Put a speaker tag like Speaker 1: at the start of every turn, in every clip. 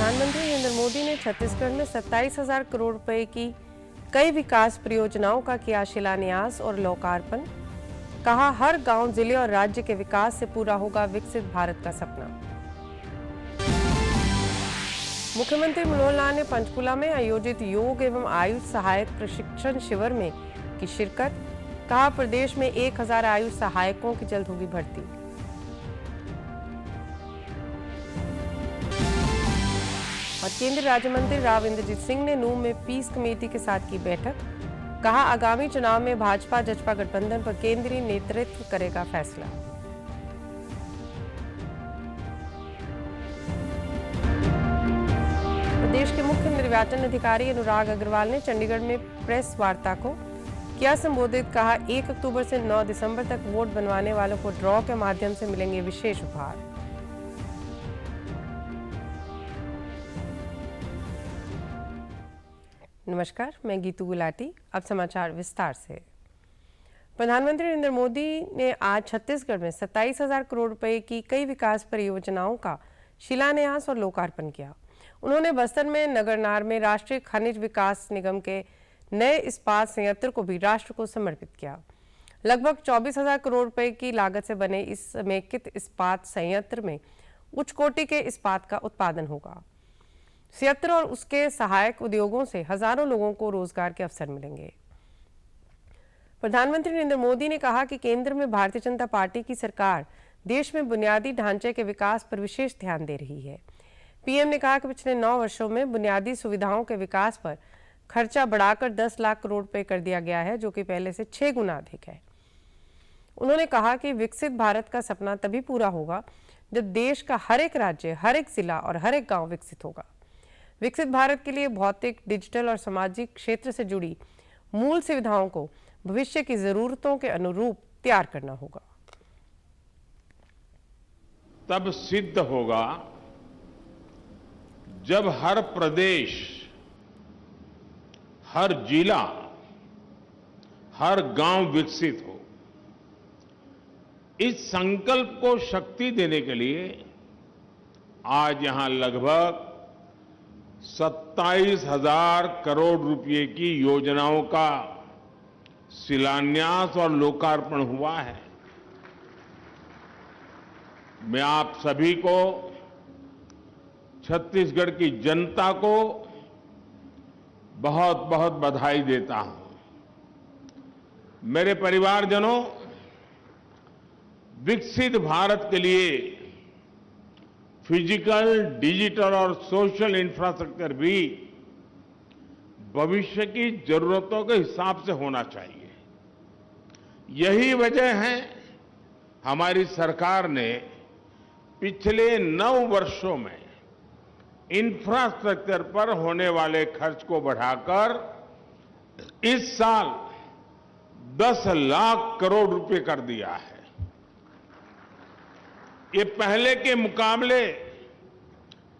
Speaker 1: प्रधानमंत्री नरेंद्र मोदी ने छत्तीसगढ़ में 27,000 करोड़ रुपए की कई विकास परियोजनाओं का किया शिलान्यास और लोकार्पण। कहा, हर गांव, जिले और राज्य के विकास से पूरा होगा विकसित भारत का सपना। मुख्यमंत्री मनोहर लाल ने पंचकुला में आयोजित योग एवं आयुष सहायक प्रशिक्षण शिविर में की शिरकत। कहा, प्रदेश में 1,000 आयुष सहायकों की जल्द होगी भर्ती। और केंद्रीय राज्य मंत्री राव इंद्रजीत सिंह ने नूंह में पीस कमेटी के साथ की बैठक। कहा, आगामी चुनाव में भाजपा जसपा गठबंधन पर केंद्रीय नेतृत्व करेगा फैसला। प्रदेश के मुख्य निर्वाचन अधिकारी अनुराग अग्रवाल ने चंडीगढ़ में प्रेस वार्ता को किया संबोधित। कहा, 1 अक्टूबर से 9 दिसंबर तक वोट बनवाने वालों को ड्रॉ के माध्यम से मिलेंगे विशेष उपहार। नमस्कार, मैं गीतू गुलाटी। अब समाचार विस्तार से। प्रधानमंत्री नरेंद्र मोदी ने आज छत्तीसगढ़ में 27,000 करोड़ रुपए की कई विकास परियोजनाओं का शिलान्यास और लोकार्पण किया। उन्होंने बस्तर में नगरनार में राष्ट्रीय खनिज विकास निगम के नए इस्पात संयंत्र को भी राष्ट्र को समर्पित किया। लगभग 24,000 करोड़ रुपए की लागत से बने इस समेकित इस्पात संयंत्र में उच्च कोटि के इस्पात का उत्पादन होगा। संयंत्र और उसके सहायक उद्योगों से हजारों लोगों को रोजगार के अवसर मिलेंगे। प्रधानमंत्री नरेंद्र मोदी ने कहा कि केंद्र में भारतीय जनता पार्टी की सरकार देश में बुनियादी ढांचे के विकास पर विशेष ध्यान दे रही है। पीएम ने कहा कि पिछले 9 वर्षों में बुनियादी सुविधाओं के विकास पर खर्चा बढ़ाकर 10 लाख करोड़ रुपए कर दिया गया है, जो कि पहले से 6 गुना अधिक है। उन्होंने कहा कि विकसित भारत का सपना तभी पूरा होगा जब देश का हर एक राज्य, हर एक जिला और हर एक गांव विकसित होगा। विकसित भारत के लिए भौतिक, डिजिटल और सामाजिक क्षेत्र से जुड़ी मूल सुविधाओं को भविष्य की जरूरतों के अनुरूप तैयार करना होगा।
Speaker 2: तब सिद्ध होगा जब हर प्रदेश, हर जिला, हर गांव विकसित हो। इस संकल्प को शक्ति देने के लिए आज यहां लगभग 27,000 करोड़ रुपए की योजनाओं का शिलान्यास और लोकार्पण हुआ है। मैं आप सभी को, छत्तीसगढ़ की जनता को बहुत बहुत बधाई देता हूं। मेरे परिवारजनों, विकसित भारत के लिए फिजिकल, डिजिटल और सोशल इंफ्रास्ट्रक्चर भी भविष्य की जरूरतों के हिसाब से होना चाहिए। यही वजह है हमारी सरकार ने पिछले 9 वर्षों में इंफ्रास्ट्रक्चर पर होने वाले खर्च को बढ़ाकर इस साल 10 लाख करोड़ रुपए कर दिया है। ये पहले के मुकाबले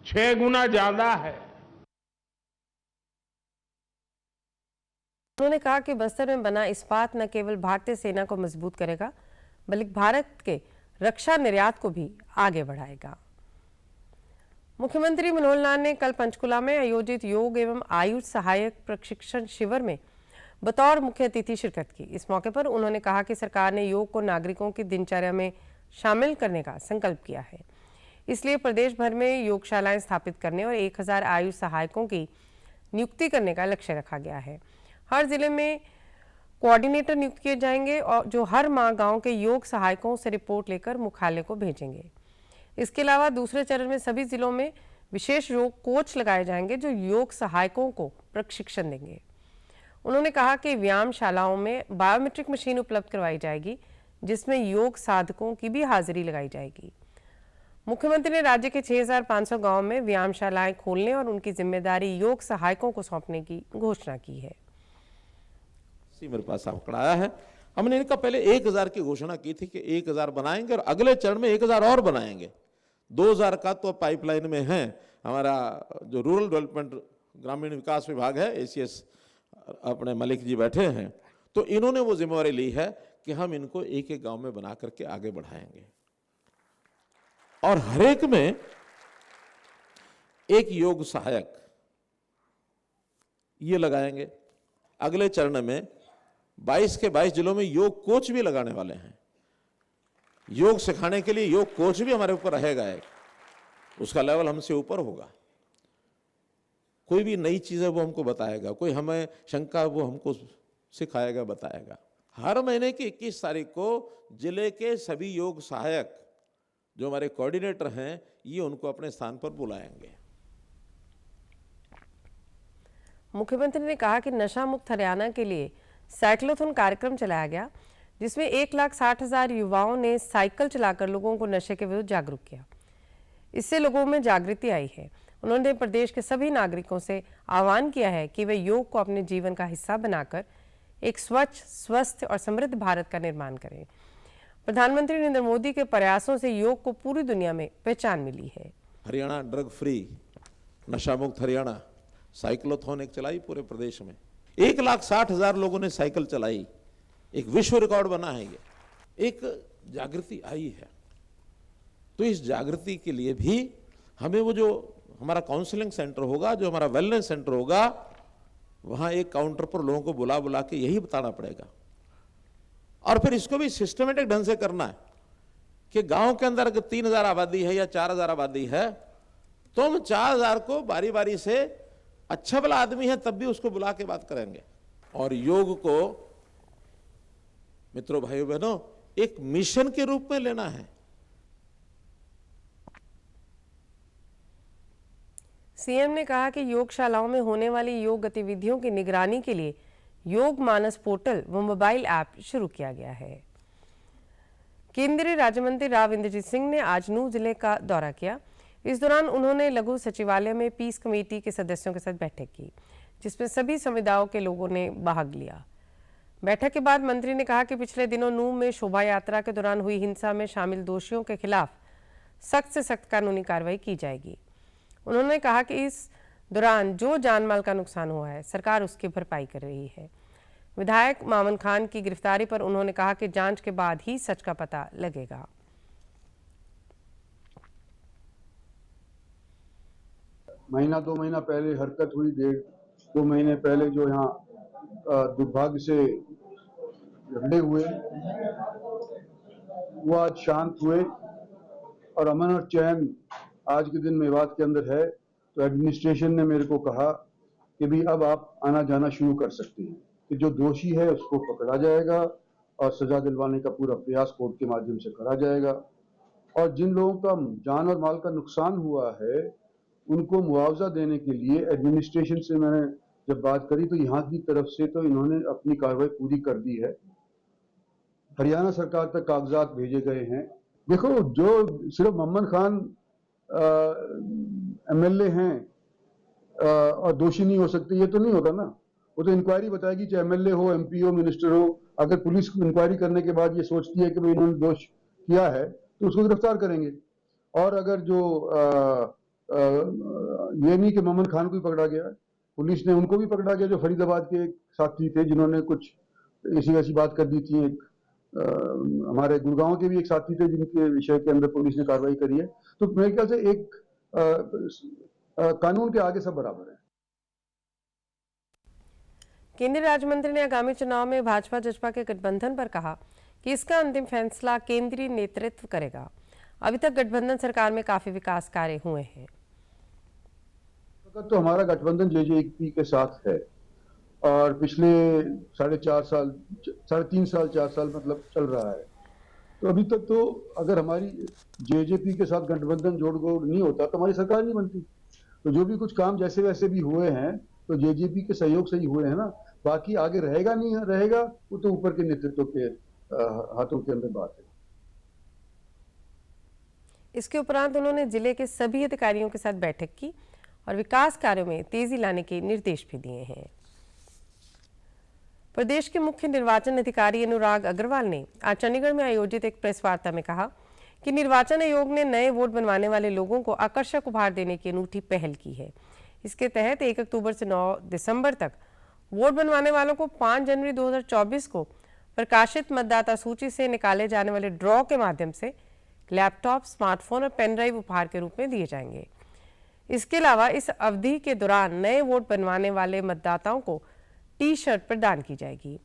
Speaker 2: 6 गुना ज्यादा है।
Speaker 1: उन्होंने कहा कि बस्तर में बना इस्पात न केवल भारतीय सेना को मजबूत करेगा, बल्कि भारत के रक्षा निर्यात को भी आगे बढ़ाएगा। मुख्यमंत्री मनोहर लाल ने कल पंचकुला में आयोजित योग एवं आयुष सहायक प्रशिक्षण शिविर में बतौर मुख्य अतिथि शिरकत की। इस मौके पर उन्होंने कहा कि सरकार ने योग को नागरिकों की दिनचर्या में शामिल करने का संकल्प किया है। इसलिए प्रदेश भर में योगशालाएं स्थापित करने और 1,000 आयुष सहायकों की नियुक्ति करने का लक्ष्य रखा गया है। हर जिले में कोऑर्डिनेटर नियुक्त किए जाएंगे और जो हर माह गांव के योग सहायकों से रिपोर्ट लेकर मुख्यालय को भेजेंगे। इसके अलावा दूसरे चरण में सभी जिलों में विशेष योग कोच लगाए जाएंगे जो योग सहायकों को प्रशिक्षण देंगे। उन्होंने कहा कि व्यायामशालाओं में बायोमेट्रिक मशीन उपलब्ध करवाई जाएगी, जिसमें योग साधकों की भी हाजिरी लगाई जाएगी। मुख्यमंत्री ने राज्य के 6,500 गांव में व्यायामशालाएं खोलने और उनकी जिम्मेदारी योग सहायकों को सौंपने की घोषणा की है।
Speaker 3: मेरे पास आंकड़ा आया है। हमने इनका पहले 1,000 की घोषणा की थी कि 1,000 बनाएंगे और अगले चरण में 1,000 और बनाएंगे। 2,000 का तो पाइपलाइन में है। हमारा जो रूरल डेवलपमेंट ग्रामीण विकास विभाग है, एसीएस अपने मलिक जी बैठे हैं, तो इन्होंने वो जिम्मेवारी ली है कि हम इनको एक एक गांव में बना करके आगे बढ़ाएंगे और हरेक में एक योग सहायक ये लगाएंगे। अगले चरण में 22 के 22 जिलों में योग कोच भी लगाने वाले हैं। योग सिखाने के लिए योग कोच भी हमारे ऊपर रहेगा, एक उसका लेवल हमसे ऊपर होगा। कोई भी नई चीज है वो हमको बताएगा, कोई हमें शंका वो हमको सिखाएगा, बताएगा। हर महीने की 21 तारीख को जिले के सभी योग सहायक जो हमारे कोऑर्डिनेटर हैं, ये उनको अपने स्थान पर बुलाएंगे।
Speaker 1: मुख्यमंत्री ने कहा कि नशा मुक्त हरियाणा के लिए साइक्लोथॉन कार्यक्रम चलाया गया, जिसमें 1,60,000 युवाओं ने साइकिल चलाकर लोगों को नशे के विरुद्ध जागरूक किया। इससे लोगों में जागृति आई है। उन्होंने प्रदेश के सभी नागरिकों से आह्वान किया है कि वे योग को अपने जीवन का हिस्सा बनाकर एक स्वच्छ, स्वस्थ और समृद्ध भारत का निर्माण करें। प्रधानमंत्री नरेंद्र मोदी के प्रयासों से योग को पूरी दुनिया में पहचान मिली है।
Speaker 3: हरियाणा ड्रग फ्री, नशा मुक्त हरियाणा साइक्लोथॉन एक चलाई पूरे प्रदेश में। 1,60,000 लोगों ने साइकिल चलाई, एक विश्व रिकॉर्ड बना है। ये एक जागृति आई है। तो इस जागृति के लिए भी हमें वो जो हमारा काउंसलिंग सेंटर होगा, जो हमारा वेलनेस सेंटर होगा, वहां एक काउंटर पर लोगों को बुला बुला के यही बताना पड़ेगा। और फिर इसको भी सिस्टमेटिक ढंग से करना है कि गांव के अंदर अगर 3,000 आबादी है या 4,000 आबादी है, तो हम 4,000 को बारी बारी से, अच्छा भला आदमी है तब भी उसको बुला के बात करेंगे। और योग को मित्रों, भाइयों बहनों, एक मिशन के रूप में लेना है।
Speaker 1: सीएम ने कहा कि योगशालाओं में होने वाली योग गतिविधियों की निगरानी के लिए योग मानस पोर्टल व मोबाइल ऐप शुरू किया गया है। केंद्रीय राज्य मंत्री राव इंद्रजीत सिंह ने आज नूंह जिले का दौरा किया। इस दौरान उन्होंने लघु सचिवालय में पीस कमेटी के सदस्यों के साथ बैठक की, जिसमें सभी समुदायों के लोगों ने भाग लिया। बैठक के बाद मंत्री ने कहा कि पिछले दिनों नूंह में शोभा यात्रा के दौरान हुई हिंसा में शामिल दोषियों के खिलाफ सख्त से सख्त कानूनी कार्रवाई की जाएगी। उन्होंने कहा कि इस दौरान जो जानमाल का नुकसान हुआ है, सरकार उसकी भरपाई कर रही है। विधायक मामन खान की गिरफ्तारी पर उन्होंने कहा कि जांच के बाद ही सच का पता लगेगा।
Speaker 4: महीना 2 महीना पहले हरकत हुई, 1.5-2 महीने पहले जो यहाँ दुर्भाग्य से झगड़े हुए, वो आज शांत हुए और अमन और चैन आज के दिन मेवात के अंदर है। तो एडमिनिस्ट्रेशन ने मेरे को कहा कि भी अब आप आना जाना शुरू कर सकते हैं, कि जो दोषी है उसको पकड़ा जाएगा और सजा दिलवाने का पूरा प्रयास कोर्ट के माध्यम से करा जाएगा। और जिन लोगों का जान और माल का नुकसान हुआ है, उनको मुआवजा देने के लिए एडमिनिस्ट्रेशन से मैंने जब बात करी, तो यहाँ की तरफ से तो इन्होंने अपनी कार्रवाई पूरी कर दी है। हरियाणा सरकार तक कागजात भेजे गए हैं। देखो, जो सिर्फ मोहम्मद खान एमएलए हैं और दोषी नहीं हो सकते, ये तो नहीं होता ना। वो तो इंक्वायरी बताएगी, चाहे एमएलए हो, एमपी हो, मिनिस्टर हो। अगर पुलिस इंक्वायरी करने के बाद ये सोचती है कि भाई इन्होंने दोष किया है, तो उसको गिरफ्तार करेंगे। और अगर जो ये नहीं कि मोहम्मद खान को भी पकड़ा गया, पुलिस ने उनको भी पकड़ा गया, जो फरीदाबाद के एक साथी थे जिन्होंने कुछ ऐसी वैसी बात कर दी थी। एक हमारे गुड़गांव के भी एक साथी थे जिनके विषय के अंदर पुलिस ने कार्रवाई करी है। तो मेरे ख्याल से एक कानून के आगे सब बराबर है।
Speaker 1: केंद्रीय राज्य मंत्री ने आगामी चुनाव में भाजपा जसपा के गठबंधन पर कहा कि इसका अंतिम फैसला केंद्रीय नेतृत्व करेगा। अभी तक गठबंधन सरकार में काफी विकास कार्य हुए हैं।
Speaker 4: तो हमारा गठबंधन जेजेपी के साथ है और पिछले 3.5 साल 4 साल मतलब चल रहा है। तो अभी तक तो अगर हमारी जेजेपी के साथ गठबंधन जोड़ नहीं होता तो हमारी सरकार नहीं बनती। तो जो भी कुछ काम जैसे वैसे भी हुए हैं तो जेजेपी के सहयोग से ही हुए हैं ना। बाकी आगे रहेगा नहीं रहेगा वो तो ऊपर के नेतृत्व के हाथों के अंदर बात है।
Speaker 1: इसके उपरांत उन्होंने जिले के सभी अधिकारियों के साथ बैठक की और विकास कार्यों में तेजी लाने के निर्देश भी दिए हैं। प्रदेश के मुख्य निर्वाचन अधिकारी अनुराग अग्रवाल ने आज चंडीगढ़ में आयोजित एक प्रेस वार्ता में कहा कि निर्वाचन आयोग ने नए वोट बनवाने वाले लोगों को आकर्षक उपहार देने की अनूठी पहल की है। इसके तहत 1 अक्टूबर से 9 दिसंबर तक वोट बनवाने वालों को 5 जनवरी 2024 को प्रकाशित मतदाता सूची से निकाले जाने वाले ड्रॉ के माध्यम से लैपटॉप, स्मार्टफोन और पेन ड्राइव उपहार के रूप में दिए जाएंगे। इसके अलावा इस अवधि के दौरान नए वोट बनवाने वाले मतदाताओं को टी शर्ट प्रदान की जाएगी।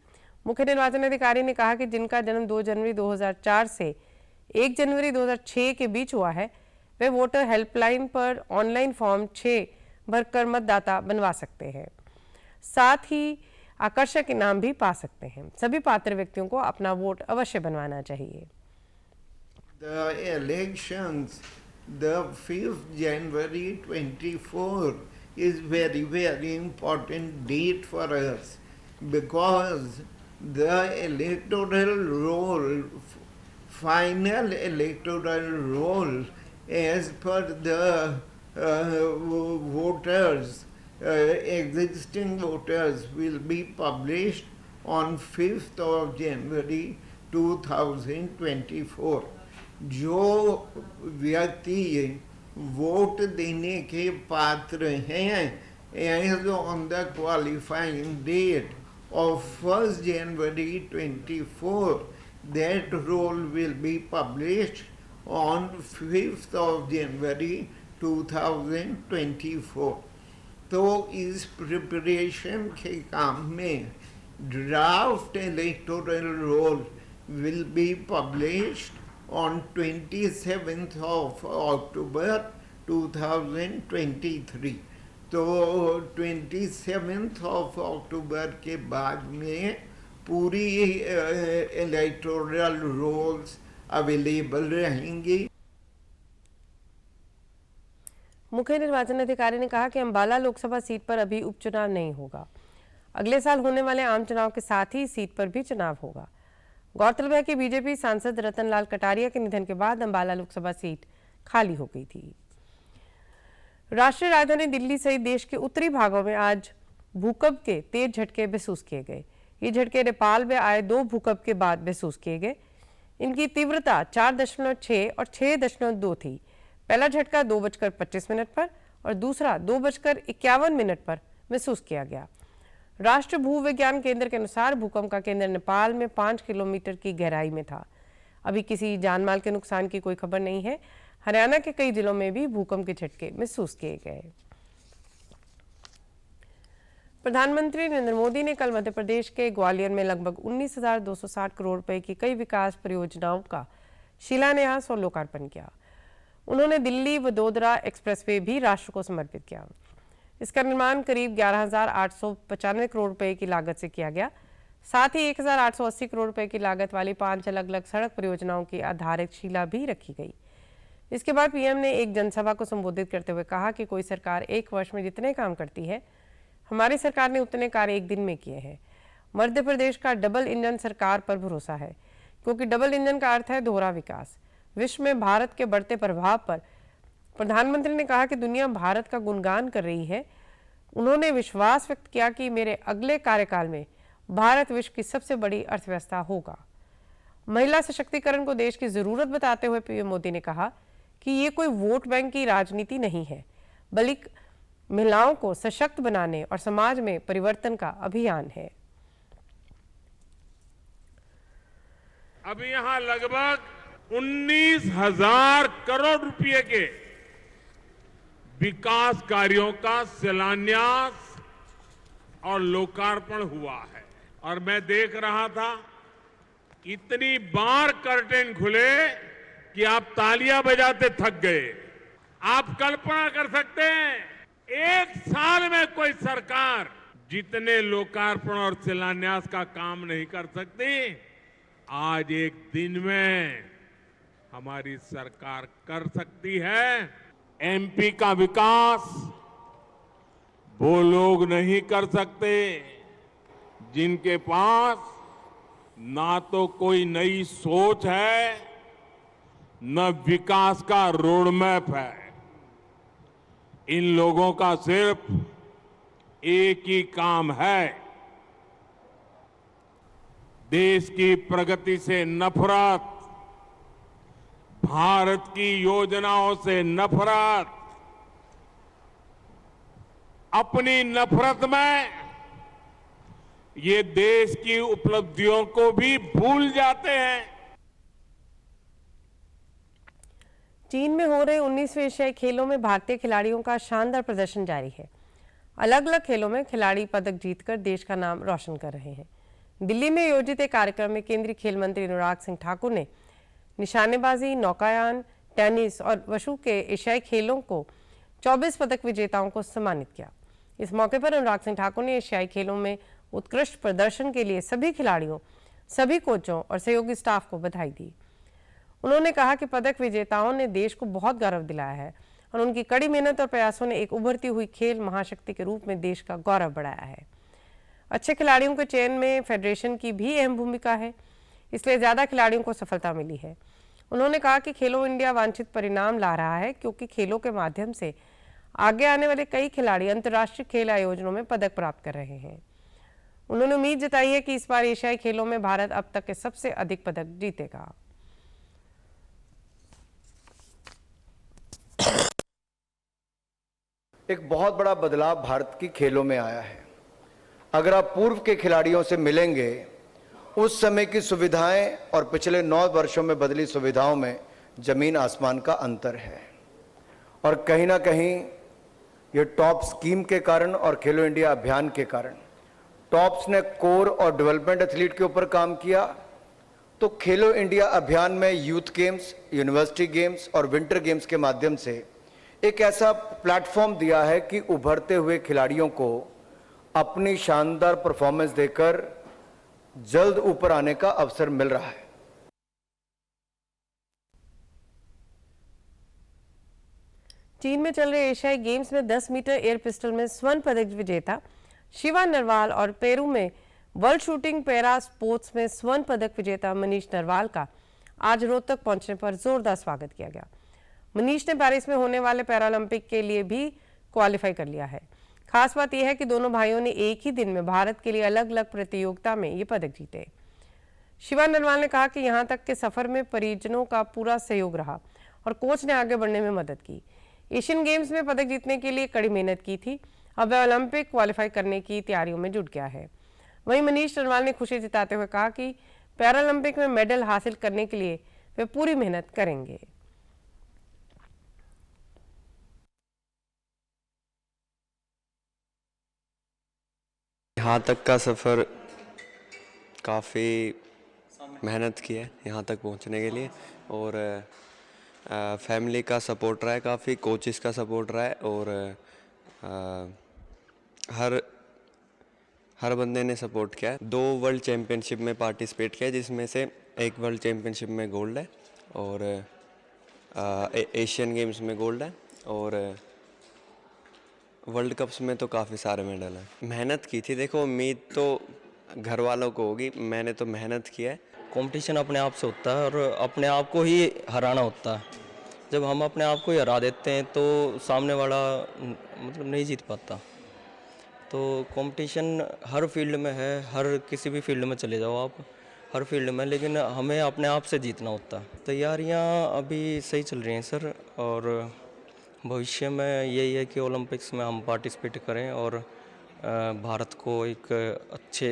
Speaker 1: मुख्य निर्वाचन अधिकारी ने कहा कि जिनका जन्म 2 जनवरी 2004 से 1 जनवरी 2006 के बीच हुआ है, वे वोटर हेल्पलाइन पर ऑनलाइन फॉर्म 6 भरकर मतदाता बनवा सकते हैं। साथ ही आकर्षक इनाम भी पा सकते हैं। सभी पात्र व्यक्तियों को अपना वोट अवश्य बनवाना चाहिए।
Speaker 5: The elections, the 5th January 24 is very important date for us, because the electoral roll, final electoral roll as per the voters, existing voters will be published on 5th of January 2024. जो व्यक्ति vote देने के पात्र हैं as on the qualifying date of 1st January 24, that roll will be published on 5th of January 2024. तो इस preparation के काम में draft electoral roll will be published on 27th of October 2023. तो 27th of October के बाद में पूरी इलेक्टोरल रोल्स अवेलेबल रहेंगी।
Speaker 1: मुख्य निर्वाचन अधिकारी ने कहा कि अंबाला लोकसभा सीट पर अभी उपचुनाव नहीं होगा। अगले साल होने वाले आम चुनाव के साथ ही इस सीट पर भी चुनाव होगा। गौरतलब है कि बीजेपी सांसद रतन लाल कटारिया के निधन के बाद अंबाला लोकसभा सीट खाली हो गई थी। राष्ट्रीय राजधानी दिल्ली सहित देश के उत्तरी भागों में आज भूकंप के तेज झटके महसूस किए गए। ये झटके नेपाल में आए 2 भूकंप के बाद महसूस किए गए। इनकी तीव्रता 4.6 और 6.2 थी। पहला झटका 2:25 पर और दूसरा 2:51 पर महसूस किया गया। राष्ट्रीय भूविज्ञान केंद्र के अनुसार भूकंप का केंद्र नेपाल में 5 किलोमीटर की गहराई में था। अभी किसी जानमाल के नुकसान की कोई खबर नहीं है। हरियाणा के कई जिलों में भी भूकंप के झटके महसूस किए गए। प्रधानमंत्री नरेंद्र मोदी ने कल मध्य प्रदेश के ग्वालियर में लगभग 19,260 करोड़ रुपए की कई विकास परियोजनाओं का शिलान्यास और लोकार्पण किया। उन्होंने दिल्ली वडोदरा एक्सप्रेसवे भी राष्ट्र को समर्पित किया। इसका निर्माण करीब 11,895 करोड़ रुपए की लागत से किया गया। साथ ही 1,880 करोड़ रुपए की लागत वाली 5 अलग-अलग सड़क परियोजनाओं की आधारशिला भी रखी गई। इसके बाद पीएम ने एक जनसभा को संबोधित करते हुए कहा कि कोई सरकार 1 वर्ष में जितने काम करती है, हमारी सरकार ने उतने कार्य 1 दिन में किए हैं। मध्य प्रदेश का डबल इंजन सरकार पर भरोसा है, क्योंकि डबल इंजन का अर्थ है दोहरा विकास। विश्व में भारत के बढ़ते प्रभाव पर प्रधानमंत्री ने कहा कि दुनिया भारत का गुणगान कर रही है। उन्होंने विश्वास व्यक्त किया कि मेरे अगले कार्यकाल में भारत विश्व की सबसे बड़ी अर्थव्यवस्था होगा। महिला सशक्तिकरण को देश की जरूरत बताते हुए पीएम मोदी ने कहा कि ये कोई वोट बैंक की राजनीति नहीं है, बल्कि महिलाओं को सशक्त बनाने और समाज में परिवर्तन का अभियान है।
Speaker 2: अब यहां लगभग 19,000 करोड़ रुपए के विकास कार्यों का शिलान्यास और लोकार्पण हुआ है। और मैं देख रहा था, इतनी बार कर्टेन खुले कि आप तालियां बजाते थक गए। आप कल्पना कर सकते हैं, 1 साल में कोई सरकार जितने लोकार्पण और शिलान्यास का काम नहीं कर सकती, आज 1 दिन में हमारी सरकार कर सकती है। एमपी का विकास वो लोग नहीं कर सकते जिनके पास ना तो कोई नई सोच है, न विकास का रोड मैप है। इन लोगों का सिर्फ एक ही काम है, देश की प्रगति से नफरत, भारत की योजनाओं से नफरत। अपनी नफरत में ये देश की उपलब्धियों को भी भूल जाते हैं।
Speaker 1: चीन में हो रहे 19वें एशियाई खेलों में भारतीय खिलाड़ियों का शानदार प्रदर्शन जारी है। अलग अलग खेलों में खिलाड़ी पदक जीतकर देश का नाम रोशन कर रहे हैं। दिल्ली में आयोजित एक कार्यक्रम में केंद्रीय खेल मंत्री अनुराग सिंह ठाकुर ने निशानेबाजी, नौकायान, टेनिस और वुशु के एशियाई खेलों को 24 पदक विजेताओं को सम्मानित किया। इस मौके पर अनुराग सिंह ठाकुर ने एशियाई खेलों में उत्कृष्ट प्रदर्शन के लिए सभी खिलाड़ियों, सभी कोचों और सहयोगी स्टाफ को बधाई दी। उन्होंने कहा कि पदक विजेताओं ने देश को बहुत गौरव दिलाया है और उनकी कड़ी मेहनत और प्रयासों ने एक उभरती हुई खेल महाशक्ति के रूप में देश का गौरव बढ़ाया है। अच्छे खिलाड़ियों के चयन में फेडरेशन की भी अहम भूमिका है, इसलिए ज़्यादा खिलाड़ियों को सफलता मिली है। उन्होंने कहा कि खेलो इंडिया वांछित परिणाम ला रहा है, क्योंकि खेलों के माध्यम से आगे आने वाले कई खिलाड़ी अंतर्राष्ट्रीय खेल आयोजनों में पदक प्राप्त कर रहे हैं। उन्होंने उम्मीद जताई है कि इस बार एशियाई खेलों में भारत अब तक के सबसे अधिक पदक जीतेगा।
Speaker 6: एक बहुत बड़ा बदलाव भारत की खेलों में आया है। अगर आप पूर्व के खिलाड़ियों से मिलेंगे, उस समय की सुविधाएं और पिछले 9 वर्षों में बदली सुविधाओं में जमीन आसमान का अंतर है। और कहीं ना कहीं ये टॉप स्कीम के कारण और खेलो इंडिया अभियान के कारण टॉप्स ने कोर और डेवलपमेंट एथलीट के ऊपर काम किया, तो खेलो इंडिया अभियान में यूथ गेम्स, यूनिवर्सिटी गेम्स और विंटर गेम्स के माध्यम से एक ऐसा प्लेटफॉर्म दिया है कि उभरते हुए खिलाड़ियों को अपनी शानदार परफॉर्मेंस देकर जल्द ऊपर आने का अवसर मिल रहा है।
Speaker 1: चीन में चल रहे एशियाई गेम्स में 10 मीटर एयर पिस्टल में स्वर्ण पदक विजेता शिवा नरवाल और पेरू में वर्ल्ड शूटिंग पैरा स्पोर्ट्स में स्वर्ण पदक विजेता मनीष नरवाल का आज रोहतक पहुंचने पर जोरदार स्वागत किया गया। मनीष ने पेरिस में होने वाले पैरालंपिक के लिए भी क्वालिफाई कर लिया है। खास बात यह है कि दोनों भाइयों ने एक ही दिन में भारत के लिए अलग अलग प्रतियोगिता में ये पदक जीते। शिवा नरवाल ने कहा कि यहां तक के सफर में परिजनों का पूरा सहयोग रहा और कोच ने आगे बढ़ने में मदद की। एशियन गेम्स में पदक जीतने के लिए कड़ी मेहनत की थी, अब वह ओलंपिक क्वालिफाई करने की तैयारियों में जुट गया है। वहीं मनीष नरवाल ने खुशी जताते हुए कहा कि पैरालंपिक में मेडल हासिल करने के लिए वे पूरी मेहनत करेंगे।
Speaker 7: यहाँ तक का सफ़र काफ़ी मेहनत की है यहाँ तक पहुँचने के लिए, और फैमिली का सपोर्ट रहा है, काफ़ी कोचेस का सपोर्ट रहा है, और हर बंदे ने सपोर्ट किया है। 2 वर्ल्ड चैम्पियनशिप में पार्टिसिपेट किया, जिसमें से एक वर्ल्ड चैम्पियनशिप में गोल्ड है और एशियन गेम्स में गोल्ड है, और वर्ल्ड कप्स में तो काफ़ी सारे मेडल हैं। मेहनत की थी, देखो उम्मीद तो घर वालों को होगी, मैंने तो मेहनत की है।
Speaker 8: कंपटीशन अपने आप से होता है और अपने आप को ही हराना होता है। जब हम अपने आप को ही हरा देते हैं तो सामने वाला मतलब नहीं जीत पाता। तो कंपटीशन हर फील्ड में है, हर किसी भी फील्ड में चले जाओ आप, हर फील्ड में, लेकिन हमें अपने आप से जीतना होता है। तैयारियां अभी सही चल रही हैं सर, और भविष्य में यही है कि ओलंपिक्स में हम पार्टिसिपेट करें और भारत को एक अच्छे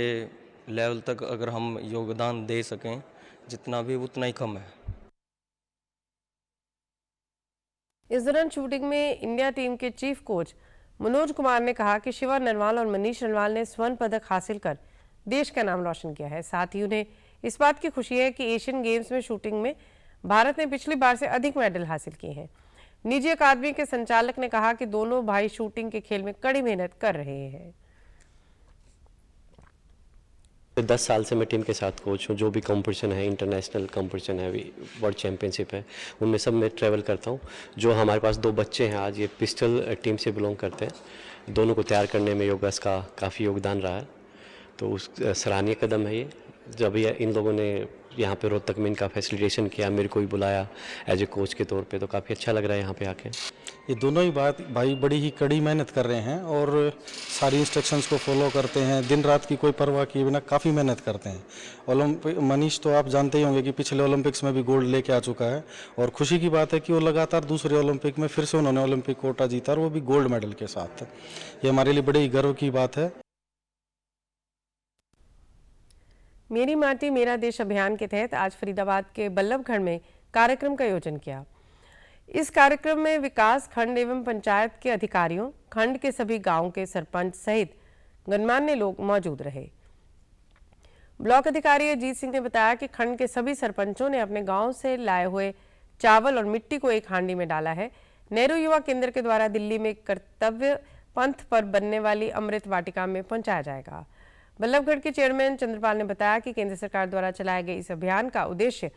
Speaker 8: लेवल तक अगर हम योगदान दे सकें, जितना भी उतना ही कम है।
Speaker 1: इस दौरान शूटिंग में इंडिया टीम के चीफ कोच मनोज कुमार ने कहा कि शिवा नरवाल और मनीष नरवाल ने स्वर्ण पदक हासिल कर देश का नाम रोशन किया है। साथ ही उन्हें इस बात की खुशी है कि एशियन गेम्स में शूटिंग में भारत ने पिछली बार से अधिक मेडल हासिल किए हैं। निजी अकादमी के संचालक ने कहा कि दोनों भाई शूटिंग के खेल में कड़ी मेहनत कर रहे हैं।
Speaker 9: 10 साल से मैं टीम के साथ कोच हूँ। जो भी कंपटीशन है, इंटरनेशनल कंपटीशन है, वर्ल्ड चैम्पियनशिप है, उनमें सब मैं ट्रैवल करता हूँ। जो हमारे पास 2 बच्चे हैं आज, ये पिस्टल टीम से बिलोंग करते हैं। दोनों को तैयार करने में योगेश का काफ़ी योगदान रहा है, तो उस सराहनीय कदम है ये। जब ये इन लोगों ने यहाँ पे रोहतक में इनका फैसिलिटेशन किया, मेरे को भी बुलाया एज ए कोच के तौर पे, तो काफ़ी अच्छा लग रहा है यहाँ पे आके।
Speaker 10: ये दोनों ही भाई बड़ी ही कड़ी मेहनत कर रहे हैं और सारी इंस्ट्रक्शंस को फॉलो करते हैं, दिन रात की कोई परवाह किए बिना काफ़ी मेहनत करते हैं। मनीष तो आप जानते ही होंगे कि पिछले ओलंपिक्स में भी गोल्ड लेके आ चुका है, और खुशी की बात है कि वो लगातार दूसरे ओलंपिक में फिर से उन्होंने ओलंपिक कोटा जीता, और वो भी गोल्ड मेडल के साथ। ये हमारे लिए बड़ी गर्व की बात है।
Speaker 1: मेरी माटी मेरा देश अभियान के तहत आज फरीदाबाद के बल्लभगढ़ में कार्यक्रम का आयोजन किया। इस कार्यक्रम में विकास खंड एवं पंचायत के अधिकारियों, खंड के सभी गांव के सरपंच सहित गणमान्य लोग मौजूद रहे। ब्लॉक अधिकारी अजीत सिंह ने बताया कि खंड के सभी सरपंचों ने अपने गांव से लाए हुए चावल और मिट्टी को एक हांडी में डाला है। नेहरू युवा केंद्र के द्वारा दिल्ली में कर्तव्य पंथ पर बनने वाली अमृत वाटिका में पहुंचाया जाएगा। बल्लभगढ़ के चेयरमैन चंद्रपाल ने बताया कि केंद्र सरकार द्वारा चलाए गए इस अभियान का उद्देश्य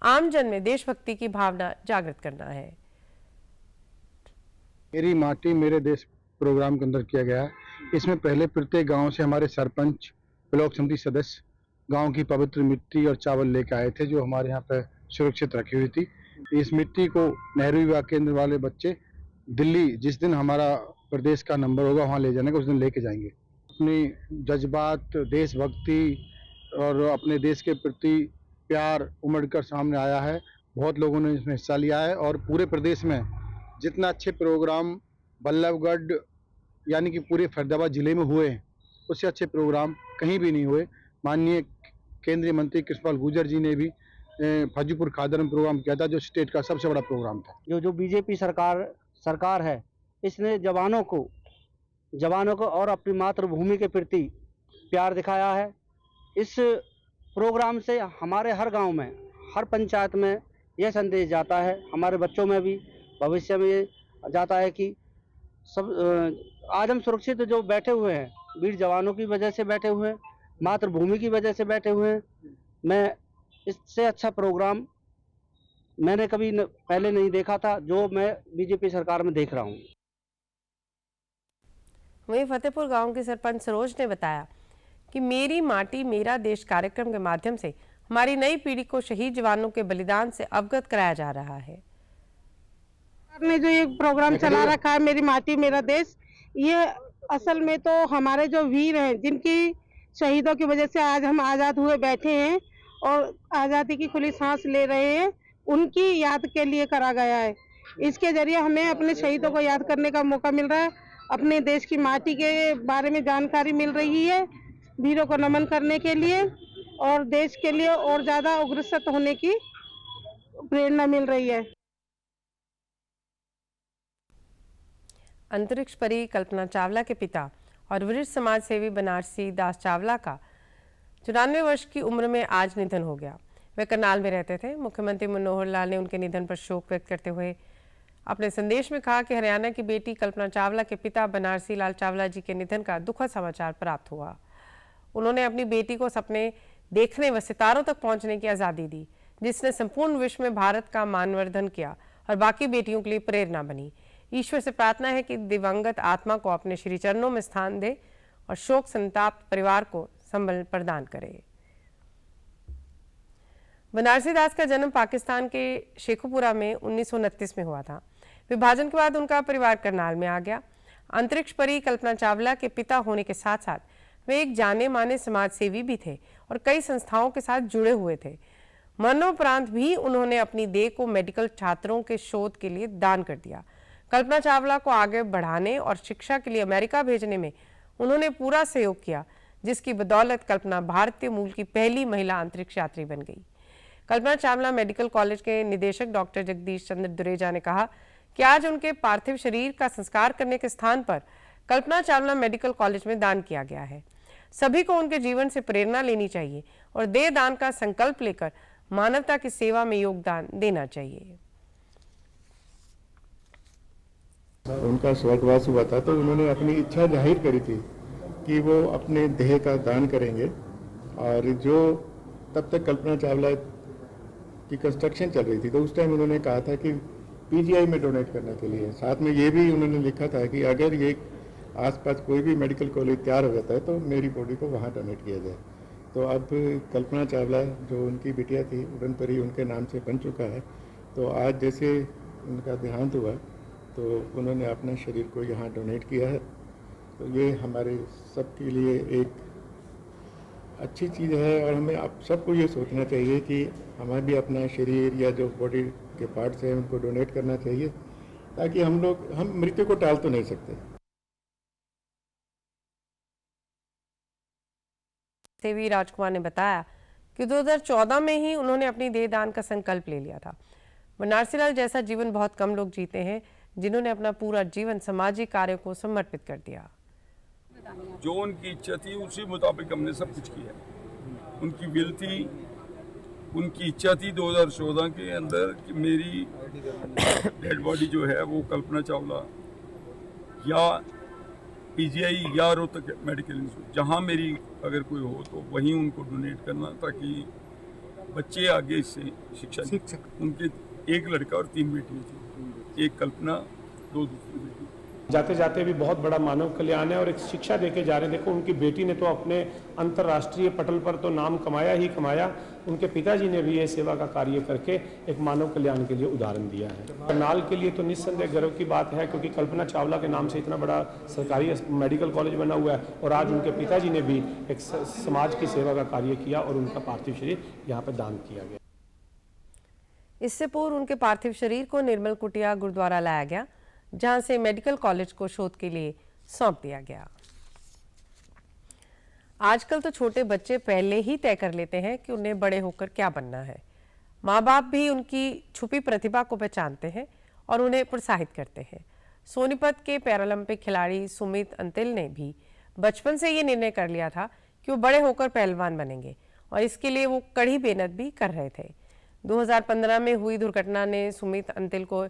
Speaker 1: आमजन में देशभक्ति की भावना जागृत करना है।
Speaker 11: मेरी माटी मेरे देश प्रोग्राम के अंदर किया गया। इसमें पहले प्रत्येक गांव से हमारे सरपंच, ब्लॉक समिति सदस्य गांव की पवित्र मिट्टी और चावल लेकर आए थे, जो हमारे यहाँ पे सुरक्षित रखी हुई थी। इस मिट्टी को नेहरू युवा केंद्र वाले बच्चे दिल्ली, जिस दिन हमारा प्रदेश का नंबर होगा वहाँ ले जाने का, उस दिन लेके जाएंगे। अपनी जज्बात, देशभक्ति और अपने देश के प्रति प्यार उमड़ कर सामने आया है। बहुत लोगों ने इसमें हिस्सा लिया है और पूरे प्रदेश में जितना अच्छे प्रोग्राम बल्लभगढ़ यानी कि पूरे फरीदाबाद जिले में हुए, उससे अच्छे प्रोग्राम कहीं भी नहीं हुए। माननीय केंद्रीय मंत्री कृष्णपाल गुर्जर जी ने भी फाजीपुर खादर में प्रोग्राम किया था, जो स्टेट का सबसे बड़ा प्रोग्राम था।
Speaker 12: जो बीजेपी सरकार है, इसने जवानों को और अपनी मातृभूमि के प्रति प्यार दिखाया है। इस प्रोग्राम से हमारे हर गांव में, हर पंचायत में यह संदेश जाता है, हमारे बच्चों में भी भविष्य में जाता है कि सब आज हम सुरक्षित जो बैठे हुए हैं, वीर जवानों की वजह से बैठे हुए हैं, मातृभूमि की वजह से बैठे हुए हैं। मैं इससे अच्छा प्रोग्राम मैंने कभी पहले नहीं देखा था, जो मैं बीजेपी सरकार में देख रहा हूँ।
Speaker 1: वहीं फतेहपुर गांव के सरपंच सरोज ने बताया कि मेरी माटी मेरा देश कार्यक्रम के माध्यम से हमारी नई पीढ़ी को शहीद जवानों के बलिदान से अवगत कराया जा रहा है।
Speaker 13: ने जो ये प्रोग्राम चला रखा है, मेरी माटी मेरा देश, ये असल में तो हमारे जो वीर हैं, जिनकी शहीदों की वजह से आज हम आज़ाद हुए बैठे हैं और आज़ादी की खुली सांस ले रहे हैं, उनकी याद के लिए करा गया है। इसके जरिए हमें अपने शहीदों को याद करने का मौका मिल रहा है, अपने देश की माटी के बारे में जानकारी मिल रही है, वीरों को नमन करने के लिए और देश के लिए और ज़्यादा अग्रसर होने की प्रेरणा मिल रही है।
Speaker 1: अंतरिक्ष परी कल्पना चावला के पिता और वरिष्ठ समाज सेवी बनारसी दास चावला का 94 वर्ष की उम्र में आज निधन हो गया। वे करनाल में रहते थे। मुख्यमंत्री मनोहर लाल ने उनके निधन पर शोक व्यक्त करते हुए अपने संदेश में कहा कि हरियाणा की बेटी कल्पना चावला के पिता बनारसी लाल चावला जी के निधन का दुखद समाचार प्राप्त हुआ। उन्होंने अपनी बेटी को सपने देखने व सितारों तक पहुंचने की आज़ादी दी, जिसने संपूर्ण विश्व में भारत का मानवर्धन किया और बाकी बेटियों के लिए प्रेरणा बनी। ईश्वर से प्रार्थना है कि दिवंगत आत्मा को अपने श्री चरणों में स्थान दे और शोक संताप्त परिवार को संबल प्रदान करे। बनारसी दास का जन्म पाकिस्तान के शेखुपुरा में 1929 में हुआ था। विभाजन के बाद उनका परिवार करनाल में आ गया। अंतरिक्ष परी कल्पना चावला के पिता होने के साथ साथ वे एक जाने माने समाज सेवी भी थे और कई संस्थाओं के साथ जुड़े हुए थे। मरणोपरांत भी उन्होंने अपनी देह को मेडिकल छात्रों के शोध के लिए दान कर दिया। कल्पना चावला को आगे बढ़ाने और शिक्षा के लिए अमेरिका भेजने में उन्होंने पूरा सहयोग किया, जिसकी बदौलत कल्पना भारतीय मूल की पहली महिला अंतरिक्ष यात्री बन गई। कल्पना चावला मेडिकल कॉलेज के निदेशक डॉक्टर जगदीश चंद्र दुरेजा ने कहा कि आज उनके पार्थिव शरीर का संस्कार करने के स्थान पर कल्पना चावला मेडिकल कॉलेज में दान किया गया है। सभी को उनके जीवन से प्रेरणा लेनी चाहिए और देह दान का संकल्प लेकर मानवता की सेवा में योगदान देना चाहिए।
Speaker 14: उनका स्वर्गवास हुआ था तो उन्होंने अपनी इच्छा जाहिर करी थी कि वो अपने देह का दान करेंगे, और जो तब तक कल्पना चावला की कंस्ट्रक्शन चल रही थी तो उस टाइम उन्होंने कहा था कि पीजीआई में डोनेट करने के लिए। साथ में ये भी उन्होंने लिखा था कि अगर ये आसपास कोई भी मेडिकल कॉलेज तैयार हो जाता है तो मेरी बॉडी को वहाँ डोनेट किया जाए। तो अब कल्पना चावला जो उनकी बिटिया थी उड़न परी उनके नाम से बन चुका है। तो आज जैसे उनका देहांत हुआ तो उन्होंने अपने शरीर को यहाँ डोनेट किया है। तो ये हमारे सबके लिए एक अच्छी चीज़ है और हमें अब सबको ये सोचना चाहिए कि हमें भी अपना शरीर या जो बॉडी के पार्ट्स हैं उनको डोनेट करना चाहिए, ताकि हम मृत्यु को टाल तो नहीं सकते।
Speaker 1: सेवी राजकुमार ने बताया कि 2014 में ही उन्होंने अपनी देह दान का संकल्प ले लिया था। बनारसी लाल जैसा जीवन बहुत कम लोग जीते हैं जिन्होंने अपना पूरा जीवन सामाजिक कार्यों को समर्पित कर दिया।
Speaker 15: जो उनकी इच्छा थी उसी मुताबिक हमने सब कुछ किया। उनकी विल थी, उनकी इच्छा थी 2014 के अंदर कि मेरी डेड बॉडी जो है वो कल्पना चावला या पीजीआई या रोहतक मेडिकल इंस्टीट्यूट जहाँ मेरी अगर कोई हो तो वहीं उनको डोनेट करना, ताकि बच्चे आगे इससे शिक्षा लें। उनके एक लड़का और 3 बेटियाँ थी, एक कल्पना, 2 दूसरी बेटी।
Speaker 16: जाते जाते भी बहुत बड़ा मानव कल्याण है और एक शिक्षा देके जा रहे। देखो उनकी बेटी ने तो अपने अंतर्राष्ट्रीय पटल पर तो नाम कमाया ही कमाया, उनके पिताजी ने भी ये सेवा का कार्य करके एक मानव कल्याण के लिए उदाहरण दिया है। करनाल के लिए तो निस्संदेह गर्व की बात है, क्योंकि कल्पना चावला के नाम से इतना बड़ा सरकारी मेडिकल कॉलेज बना हुआ है और आज उनके पिताजी ने भी एक समाज की सेवा का कार्य किया और उनका पार्थिव शरीर यहाँ पर दान किया गया।
Speaker 1: इससे पूर्व उनके पार्थिव शरीर को निर्मल कुटिया गुरुद्वारा लाया गया, जहां से मेडिकल कॉलेज को शोध के लिए सौंप दिया गया। आजकल तो छोटे बच्चे पहले ही तय कर लेते हैं कि उन्हें बड़े होकर क्या बनना है। माँ बाप भी उनकी छुपी प्रतिभा को पहचानते हैं और उन्हें प्रोत्साहित करते हैं। सोनीपत के पैरालंपिक खिलाड़ी सुमित अंतिल ने भी बचपन से ये निर्णय कर लिया था कि वो बड़े होकर पहलवान बनेंगे और इसके लिए वो कड़ी मेहनत भी कर रहे थे। 2015 में हुई दुर्घटना ने सुमित अंतिल को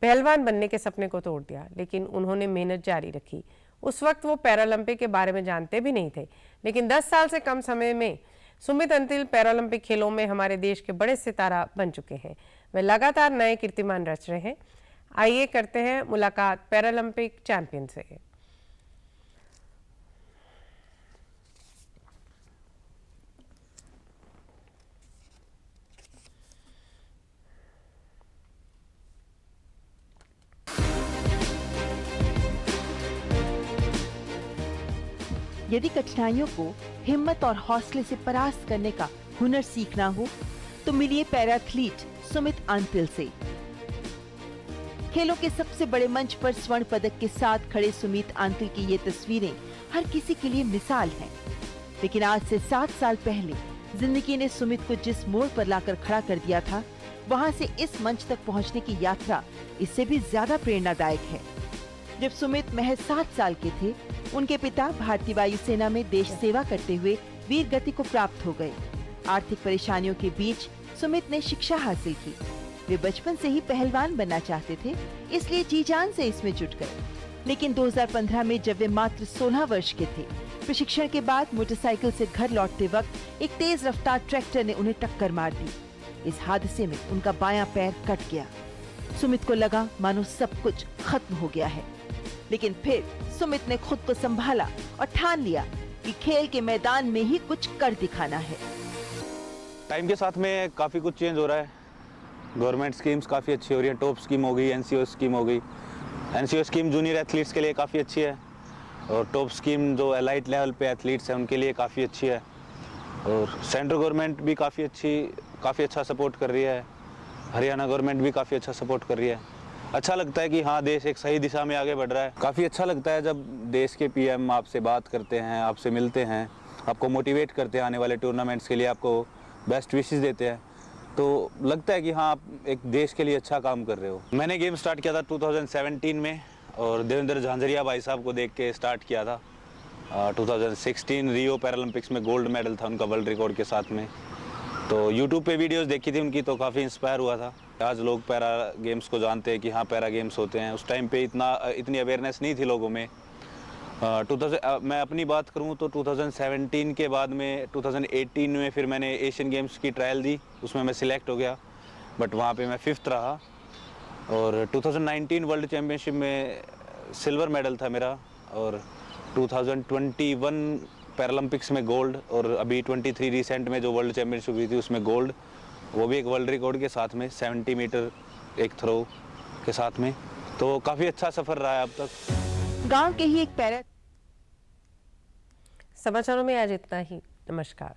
Speaker 1: पहलवान बनने के सपने को तोड़ दिया, लेकिन उन्होंने मेहनत जारी रखी। उस वक्त वो पैरालंपिक के बारे में जानते भी नहीं थे, लेकिन 10 साल से कम समय में सुमित अंतिल पैरालंपिक खेलों में हमारे देश के बड़े सितारा बन चुके हैं। वे लगातार नए कीर्तिमान रच रहे हैं। आइए करते हैं मुलाकात पैरालंपिक चैंपियन से।
Speaker 17: यदि कठिनाइयों को हिम्मत और हौसले से परास्त करने का हुनर सीखना हो तो मिलिए पैराथलीट सुमित अंतिल से। खेलों के सबसे बड़े मंच पर स्वर्ण पदक के साथ खड़े सुमित अंतिल की ये तस्वीरें हर किसी के लिए मिसाल हैं। लेकिन आज से 7 साल पहले जिंदगी ने सुमित को जिस मोड़ पर लाकर खड़ा कर दिया था, वहां से इस मंच तक पहुंचने की यात्रा इससे भी ज्यादा प्रेरणादायक है। जब सुमित महज 7 साल के थे, उनके पिता भारतीय वायुसेना में देश सेवा करते हुए वीर गति को प्राप्त हो गए। आर्थिक परेशानियों के बीच सुमित ने शिक्षा हासिल की। वे बचपन से ही पहलवान बनना चाहते थे, इसलिए जी जान से इसमें जुट गए। लेकिन 2015 में जब वे मात्र 16 वर्ष के थे, प्रशिक्षण के बाद मोटरसाइकिल से घर लौटते वक्त एक तेज रफ्तार ट्रैक्टर ने उन्हें टक्कर मार दी। इस हादसे में उनका बायां पैर कट गया। सुमित को लगा मानो सब कुछ खत्म हो गया है, लेकिन फिर सुमित ने खुद को संभाला और ठान लिया कि खेल के मैदान में ही कुछ कर दिखाना है।
Speaker 18: टाइम के साथ में काफ़ी कुछ चेंज हो रहा है। गवर्नमेंट स्कीम्स काफ़ी अच्छी हो रही है। टॉप स्कीम हो गई, एनसीओ स्कीम हो गई। एनसीओ स्कीम जूनियर एथलीट्स के लिए काफ़ी अच्छी है और टॉप स्कीम जो एलाइट लेवल पे एथलीट्स हैं उनके लिए काफ़ी अच्छी है। और सेंट्रल गवर्नमेंट भी काफ़ी अच्छा सपोर्ट कर रही है। हरियाणा गवर्नमेंट भी काफ़ी अच्छा सपोर्ट कर रही है। अच्छा लगता है कि हाँ, देश एक सही दिशा में आगे बढ़ रहा है। काफ़ी अच्छा लगता है जब देश के पीएम आपसे बात करते हैं, आपसे मिलते हैं, आपको मोटिवेट करते हैं आने वाले टूर्नामेंट्स के लिए, आपको बेस्ट विशेस देते हैं, तो लगता है कि हाँ, आप एक देश के लिए अच्छा काम कर रहे हो। मैंने गेम स्टार्ट किया था 2017 में और देवेंद्र झांझरिया भाई साहब को देख के स्टार्ट किया था। 2016 रियो पैरालंपिक्स में गोल्ड मेडल था उनका वर्ल्ड रिकॉर्ड के साथ में। तो यूट्यूब पे वीडियोस देखी थी उनकी, तो काफ़ी इंस्पायर हुआ था। आज लोग पैरा गेम्स को जानते हैं कि हाँ, पैरा गेम्स होते हैं। उस टाइम पे इतनी अवेयरनेस नहीं थी लोगों में। मैं अपनी बात करूँ तो 2017 के बाद में 2018 में फिर मैंने एशियन गेम्स की ट्रायल दी, उसमें मैं सिलेक्ट हो गया, बट वहाँ पे मैं 5th रहा। और 2019 वर्ल्ड चैम्पियनशिप में सिल्वर मेडल था मेरा, और 2021 पैरालंपिक्स में गोल्ड, और अभी 23 रिसेंट में जो वर्ल्ड चैम्पियनशिप हुई थी उसमें गोल्ड, वो भी एक वर्ल्ड रिकॉर्ड के साथ में 70 मीटर एक थ्रो के साथ में। तो काफ़ी अच्छा सफ़र रहा है अब तक।
Speaker 17: गांव के ही एक पैरा
Speaker 1: समाचारों में आज इतना ही। नमस्कार।